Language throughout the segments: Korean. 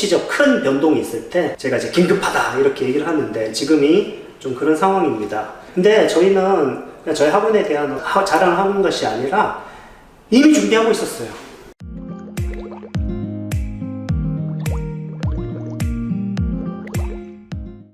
입시적 큰 변동이 있을 때 제가 이제 긴급하다 이렇게 얘기를 하는데 지금이 좀 그런 상황입니다. 근데 저희는 그냥 저희 학원에 대한 자랑을 하는 것이 아니라 이미 준비하고 있었어요.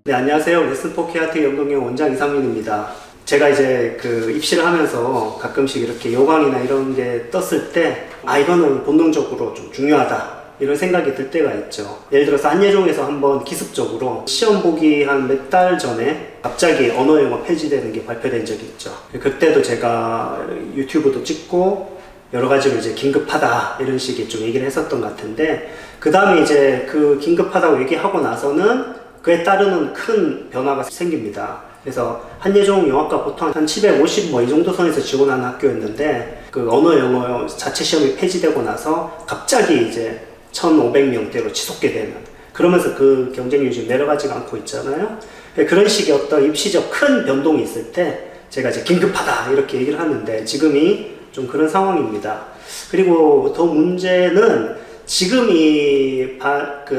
네, 안녕하세요. 레슨4 케아트 영동형 원장 이상민입니다. 제가 이제 그 입시를 하면서 가끔씩 이렇게 요강이나 이런 게 떴을 때 이거는 본능적으로 좀 중요하다 이런 생각이 들 때가 있죠. 예를 들어서 한예종에서 한번 기습적으로 시험 보기 한 몇 달 전에 갑자기 언어 영어 폐지되는 게 발표된 적이 있죠. 그때도 제가 유튜브도 찍고 여러 가지로 이제 긴급하다 이런 식의 좀 얘기를 했었던 것 같은데, 그 다음에 이제 그 긴급하다고 얘기하고 나서는 그에 따르는 큰 변화가 생깁니다. 그래서 한예종 영어과 보통 한 750 이 정도 선에서 지원하는 학교였는데, 그 언어 영어 자체 시험이 폐지되고 나서 갑자기 이제 1500명대로 치솟게 되는, 그러면서 그 경쟁률이 지금 내려가지가 않고 있잖아요. 그런 식의 어떤 입시적 큰 변동이 있을 때 제가 이제 긴급하다 이렇게 얘기를 하는데 지금이 좀 그런 상황입니다. 그리고 더 문제는 지금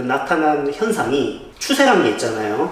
나타난 현상이 추세라는 게 있잖아요.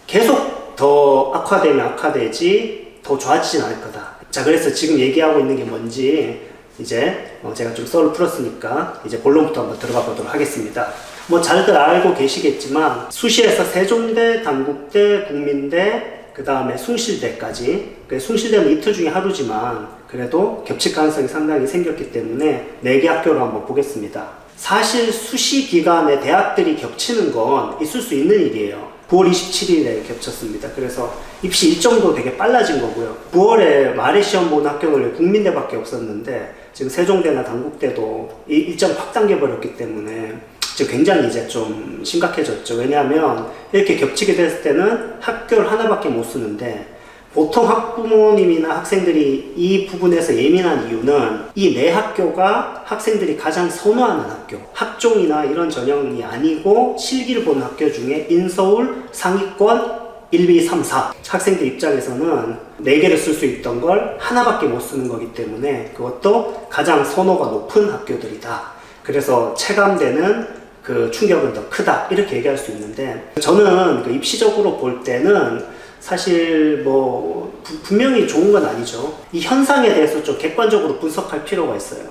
계속 더 악화되면 악화되지 더 좋아지진 않을 거다. 자, 그래서 지금 얘기하고 있는 게 뭔지 이제 제가 좀 썰을 풀었으니까 이제 본론부터 한번 들어가 보도록 하겠습니다. 뭐 잘들 알고 계시겠지만 수시에서 세종대, 단국대, 국민대, 그 다음에 숭실대까지, 숭실대는 이틀 중에 하루지만 그래도 겹칠 가능성이 상당히 생겼기 때문에 4개 학교로 한번 보겠습니다. 사실 수시 기간에 대학들이 겹치는 건 있을 수 있는 일이에요. 9월 27일에 겹쳤습니다. 그래서 입시 일정도 되게 빨라진 거고요. 9월에 말에 시험 보는 학교는 국민대밖에 없었는데 지금 세종대나 단국대도 일정 확 당겨버렸기 때문에 지금 굉장히 이제 좀 심각해졌죠. 왜냐하면 이렇게 겹치게 됐을 때는 학교를 하나밖에 못 쓰는데, 보통 학부모님이나 학생들이 이 부분에서 예민한 이유는 이 네 학교가 학생들이 가장 선호하는 학교, 학종이나 이런 전형이 아니고 실기를 보는 학교 중에 인서울 상위권 1, 2, 3, 4 학생들 입장에서는 4개를 쓸 수 있던 걸 하나밖에 못 쓰는 거기 때문에 그것도 가장 선호가 높은 학교들이다. 그래서 체감되는 그 충격은 더 크다 이렇게 얘기할 수 있는데, 저는 그 입시적으로 볼 때는 사실 뭐 분명히 좋은 건 아니죠. 이 현상에 대해서 좀 객관적으로 분석할 필요가 있어요.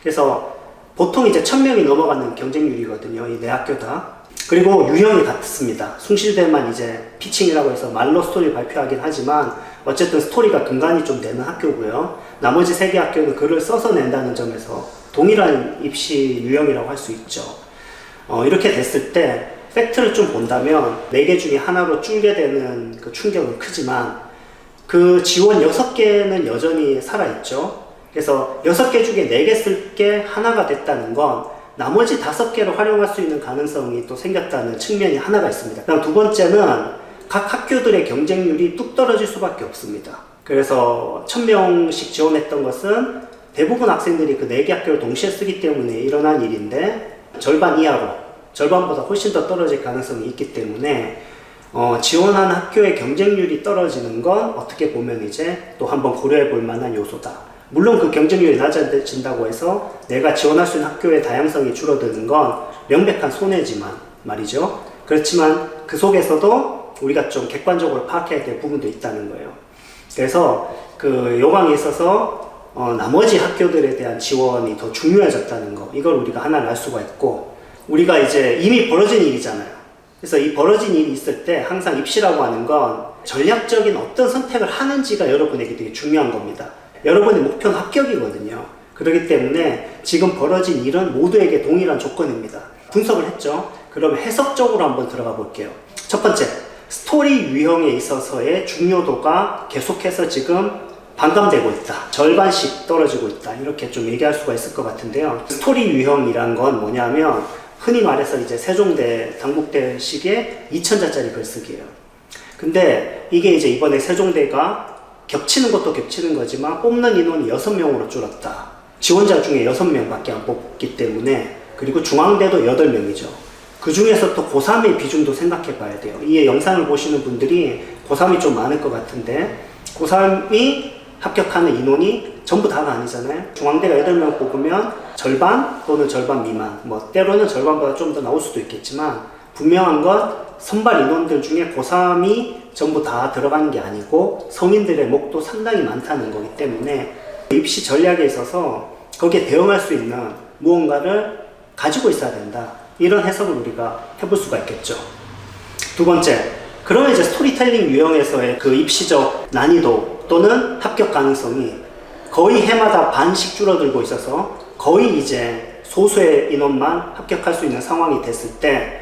그래서 보통 이제 1000명이 넘어가는 경쟁률이거든요, 이 네 학교 다. 그리고 유형이 같습니다. 숭실대만 이제 피칭이라고 해서 말로 스토리 발표하긴 하지만 어쨌든 스토리가 근간이 좀 되는 학교고요. 나머지 3개 학교는 글을 써서 낸다는 점에서 동일한 입시 유형이라고 할 수 있죠. 이렇게 됐을 때 팩트를 좀 본다면 4개 중에 하나로 줄게 되는 그 충격은 크지만 그 지원 6개는 여전히 살아있죠. 그래서 6개 중에 4개 쓸 게 하나가 됐다는 건 나머지 5개를 활용할 수 있는 가능성이 또 생겼다는 측면이 하나가 있습니다. 그다음 두 번째는 각 학교들의 경쟁률이 뚝 떨어질 수밖에 없습니다. 그래서 1000명씩 지원했던 것은 대부분 학생들이 그 4개 학교를 동시에 쓰기 때문에 일어난 일인데 절반 이하로, 절반보다 훨씬 더 떨어질 가능성이 있기 때문에 지원한 학교의 경쟁률이 떨어지는 건 어떻게 보면 이제 또 한번 고려해 볼 만한 요소다. 물론 그 경쟁률이 낮아진다고 해서 내가 지원할 수 있는 학교의 다양성이 줄어드는 건 명백한 손해지만 말이죠. 그렇지만 그 속에서도 우리가 좀 객관적으로 파악해야 될 부분도 있다는 거예요. 그래서 그 요강에 있어서 나머지 학교들에 대한 지원이 더 중요해졌다는 거, 이걸 우리가 하나를 알 수가 있고, 우리가 이제 이미 벌어진 일이잖아요. 그래서 이 벌어진 일이 있을 때 항상 입시라고 하는 건 전략적인 어떤 선택을 하는지가 여러분에게 되게 중요한 겁니다. 여러분의 목표는 합격이거든요. 그렇기 때문에 지금 벌어진 일은 모두에게 동일한 조건입니다. 분석을 했죠. 그럼 해석적으로 한번 들어가 볼게요. 첫 번째, 스토리 유형에 있어서의 중요도가 계속해서 지금 반감되고 있다. 절반씩 떨어지고 있다. 이렇게 좀 얘기할 수가 있을 것 같은데요. 스토리 유형이란 건 뭐냐면 흔히 말해서 이제 세종대, 단국대 식의 2000자짜리 글쓰기예요. 근데 이게 이제 이번에 세종대가 겹치는 것도 겹치는 거지만 뽑는 인원이 6명으로 줄었다. 지원자 중에 6명밖에 안 뽑기 때문에, 그리고 중앙대도 8명이죠. 그 중에서 또 고3의 비중도 생각해 봐야 돼요. 이 영상을 보시는 분들이 고3이 좀 많을 것 같은데, 고3이 합격하는 인원이 전부 다가 아니잖아요. 중앙대가 8명 뽑으면 절반 또는 절반 미만, 뭐 때로는 절반보다 좀 더 나올 수도 있겠지만 분명한 건 선발 인원들 중에 고3이 전부 다 들어가는 게 아니고 성인들의 목도 상당히 많다는 거기 때문에 입시 전략에 있어서 거기에 대응할 수 있는 무언가를 가지고 있어야 된다. 이런 해석을 우리가 해볼 수가 있겠죠. 두 번째, 그러면 이제 스토리텔링 유형에서의 그 입시적 난이도 또는 합격 가능성이 거의 해마다 반씩 줄어들고 있어서 거의 이제 소수의 인원만 합격할 수 있는 상황이 됐을 때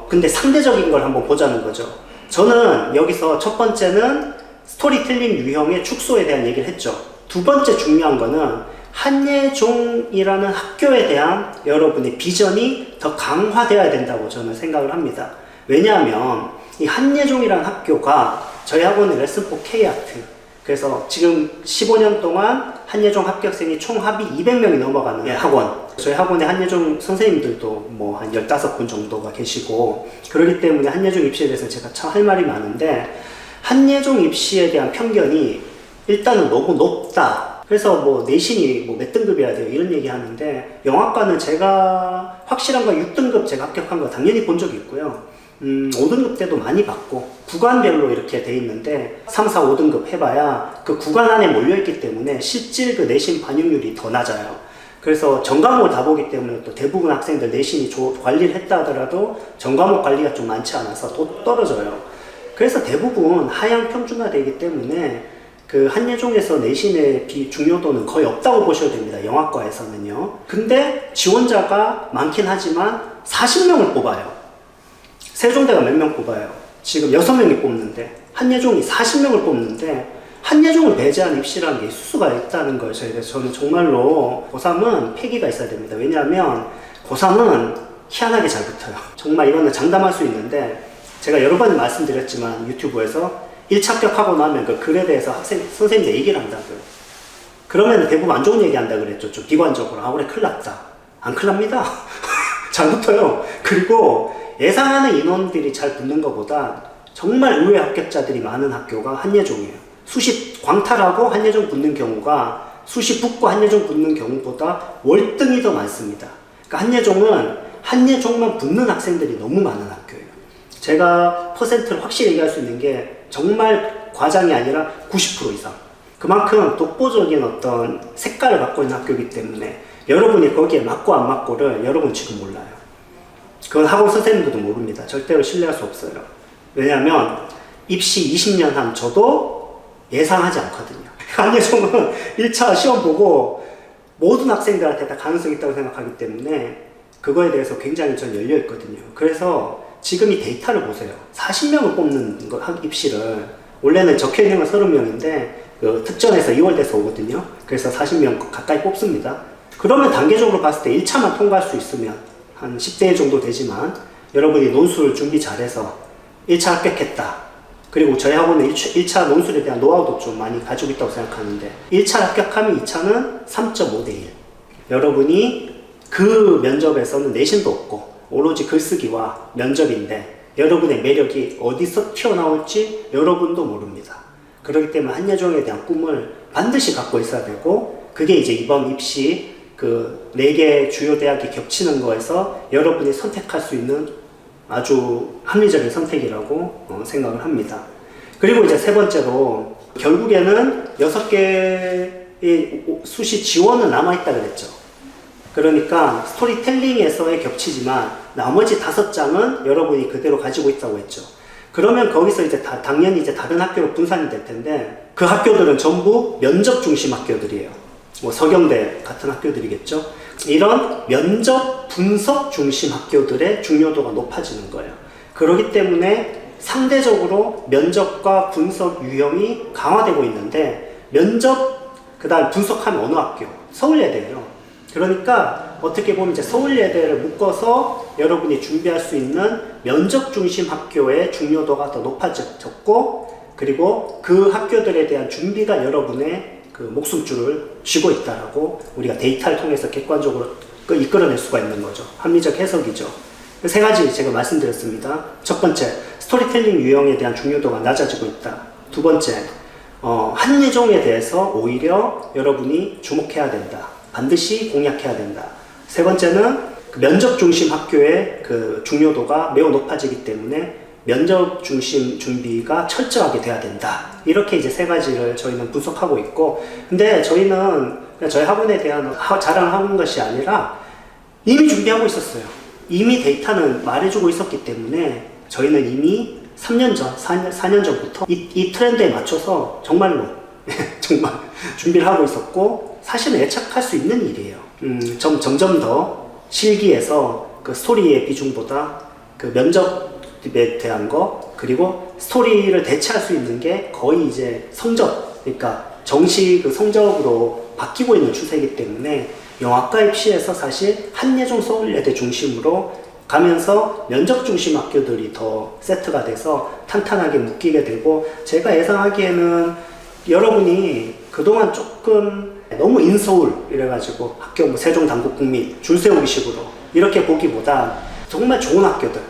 근데 상대적인 걸 한번 보자는 거죠. 저는 여기서 첫 번째는 스토리텔링 유형의 축소에 대한 얘기를 했죠. 두 번째 중요한 거는 한예종이라는 학교에 대한 여러분의 비전이 더 강화되어야 된다고 저는 생각을 합니다. 왜냐하면 이 한예종이라는 학교가 저희 학원의 레슨포 K아트, 그래서 지금 15년 동안 한예종 합격생이 총 합이 200명이 넘어가는 학원, 저희 학원에 한예종 선생님들도 뭐 한 15분 정도가 계시고 그렇기 때문에 한예종 입시에 대해서 제가 참 할 말이 많은데, 한예종 입시에 대한 편견이 일단은 너무 높다. 그래서 뭐 내신이 뭐 몇 등급이어야 돼요 이런 얘기 하는데, 영어과는 제가 확실한 거 6등급 제가 합격한 거 당연히 본 적이 있고요. 5등급 때도 많이 받고 구간별로 이렇게 돼 있는데 3, 4, 5등급 해봐야 그 구간 안에 몰려있기 때문에 실질 그 내신 반영률이 더 낮아요. 그래서 전과목을 다 보기 때문에 또 대부분 학생들 내신이 관리를 했다 하더라도 전과목 관리가 좀 많지 않아서 또 떨어져요. 그래서 대부분 하향 평준화되기 때문에 그 한예종에서 내신의 중요도는 거의 없다고 보셔도 됩니다. 영화과에서는요. 근데 지원자가 많긴 하지만 40명을 뽑아요. 세종대가 몇 명 뽑아요? 지금 6명이 뽑는데, 한예종이 40명을 뽑는데 한예종을 배제한 입시라는 게 있을 수가 있다는 거예요. 저는 정말로 고3은 패기가 있어야 됩니다. 왜냐하면 고3은 희한하게 잘 붙어요. 정말 이거는 장담할 수 있는데, 제가 여러 번 말씀드렸지만 유튜브에서 1차 합격하고 나면 그 글에 대해서 선생님들 얘기를 한다고요. 그러면 대부분 안 좋은 얘기 한다 그랬죠. 좀 비관적으로. 아, 그래, 큰일 났다. 안 큰일 납니다. 잘 붙어요. 그리고 예상하는 인원들이 잘 붙는 것보다 정말 의외 합격자들이 많은 학교가 한예종이에요. 수시 광탈하고 한예종 붙는 경우가 수시 붙고 한예종 붙는 경우보다 월등히 더 많습니다. 그러니까 한예종은 한예종만 붙는 학생들이 너무 많은 학교예요. 제가 퍼센트를 확실히 얘기할 수 있는 게 정말 과장이 아니라 90% 이상. 그만큼 독보적인 어떤 색깔을 갖고 있는 학교이기 때문에 여러분이 거기에 맞고 안 맞고를 여러분 지금 몰라요. 그건 학원 선생님들도 모릅니다. 절대로 신뢰할 수 없어요. 왜냐하면 입시 20년 한 저도 예상하지 않거든요. 한예종은 1차 시험 보고 모든 학생들한테 다 가능성이 있다고 생각하기 때문에 그거에 대해서 굉장히 전 열려있거든요. 그래서 지금 이 데이터를 보세요. 40명을 뽑는 입시를, 원래는 적혀있는 건 30명인데 그 특전에서 2월 돼서 오거든요. 그래서 40명 가까이 뽑습니다. 그러면 단계적으로 봤을 때 1차만 통과할 수 있으면 한 10대 1 정도 되지만, 여러분이 논술 준비 잘해서 1차 합격했다. 그리고 저희 학원은 1차 논술에 대한 노하우도 좀 많이 가지고 있다고 생각하는데, 1차 합격하면 2차는 3.5대 1. 여러분이 그 면접에서는 내신도 없고 오로지 글쓰기와 면접인데 여러분의 매력이 어디서 튀어나올지 여러분도 모릅니다. 그렇기 때문에 한예종에 대한 꿈을 반드시 갖고 있어야 되고, 그게 이제 이번 입시 그 4개 주요 대학이 겹치는 거에서 여러분이 선택할 수 있는 아주 합리적인 선택이라고 생각을 합니다. 그리고 이제 세 번째로, 결국에는 6개의 수시 지원은 남아있다 그랬죠. 그러니까 스토리텔링에서의 겹치지만 나머지 5장은 여러분이 그대로 가지고 있다고 했죠. 그러면 거기서 이제 당연히 이제 다른 학교로 분산이 될 텐데, 그 학교들은 전부 면접 중심 학교들이에요. 뭐 서경대 같은 학교들이겠죠. 이런 면접 분석 중심 학교들의 중요도가 높아지는 거예요. 그렇기 때문에 상대적으로 면접과 분석 유형이 강화되고 있는데, 면접 그 다음 분석하면 어느 학교? 서울예대예요. 그러니까 어떻게 보면 이제 서울예대를 묶어서 여러분이 준비할 수 있는 면접 중심 학교의 중요도가 더 높아졌고, 그리고 그 학교들에 대한 준비가 여러분의 그 목숨줄을 쥐고 있다라고 우리가 데이터를 통해서 객관적으로 이끌어낼 수가 있는 거죠. 합리적 해석이죠. 3가지 제가 말씀드렸습니다. 첫 번째, 스토리텔링 유형에 대한 중요도가 낮아지고 있다. 두 번째, 한 예종에 대해서 오히려 여러분이 주목해야 된다. 반드시 공략해야 된다. 세 번째는 그 면접 중심 학교의 그 중요도가 매우 높아지기 때문에 면접 중심 준비가 철저하게 돼야 된다. 이렇게 이제 세 가지를 저희는 분석하고 있고, 근데 저희는 그냥 저희 학원에 대한 자랑을 하는 것이 아니라 이미 준비하고 있었어요. 이미 데이터는 말해주고 있었기 때문에 저희는 이미 3년 전, 4년 전부터 이 트렌드에 맞춰서 정말로 정말 준비를 하고 있었고, 사실은 예측할 수 있는 일이에요. 점점 더 실기에서 그 스토리의 비중보다 그 면접에 대한 거, 그리고 스토리를 대체할 수 있는 게 거의 이제 성적, 그러니까 정시 그 성적으로 바뀌고 있는 추세이기 때문에 영화과 입시에서 사실 한예종 서울예대 중심으로 가면서 면접 중심 학교들이 더 세트가 돼서 탄탄하게 묶이게 되고, 제가 예상하기에는 여러분이 그동안 조금 너무 인서울 이래가지고 학교 뭐 세종단국국민 줄 세우기 식으로 이렇게 보기보다 정말 좋은 학교들,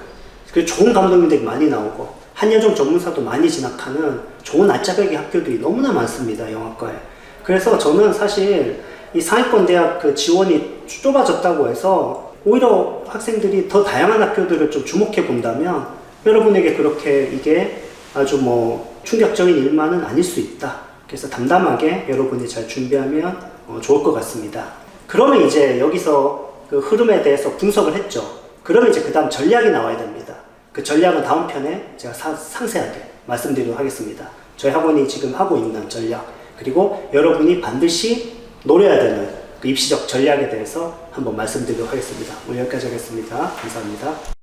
그리고 좋은 감독님들이 많이 나오고 한예종 전문사도 많이 진학하는 좋은 알짜배기 학교들이 너무나 많습니다, 영화과에. 그래서 저는 사실 이 상위권 대학 그 지원이 좁아졌다고 해서 오히려 학생들이 더 다양한 학교들을 좀 주목해 본다면 여러분에게 그렇게 이게 아주 뭐 충격적인 일만은 아닐 수 있다. 그래서 담담하게 여러분이 잘 준비하면 좋을 것 같습니다. 그러면 이제 여기서 그 흐름에 대해서 분석을 했죠. 그러면 이제 그 다음 전략이 나와야 됩니다. 그 전략은 다음 편에 제가 상세하게 말씀드리도록 하겠습니다. 저희 학원이 지금 하고 있는 전략, 그리고 여러분이 반드시 노려야 되는 그 입시적 전략에 대해서 한번 말씀드리도록 하겠습니다. 오늘 여기까지 하겠습니다. 감사합니다.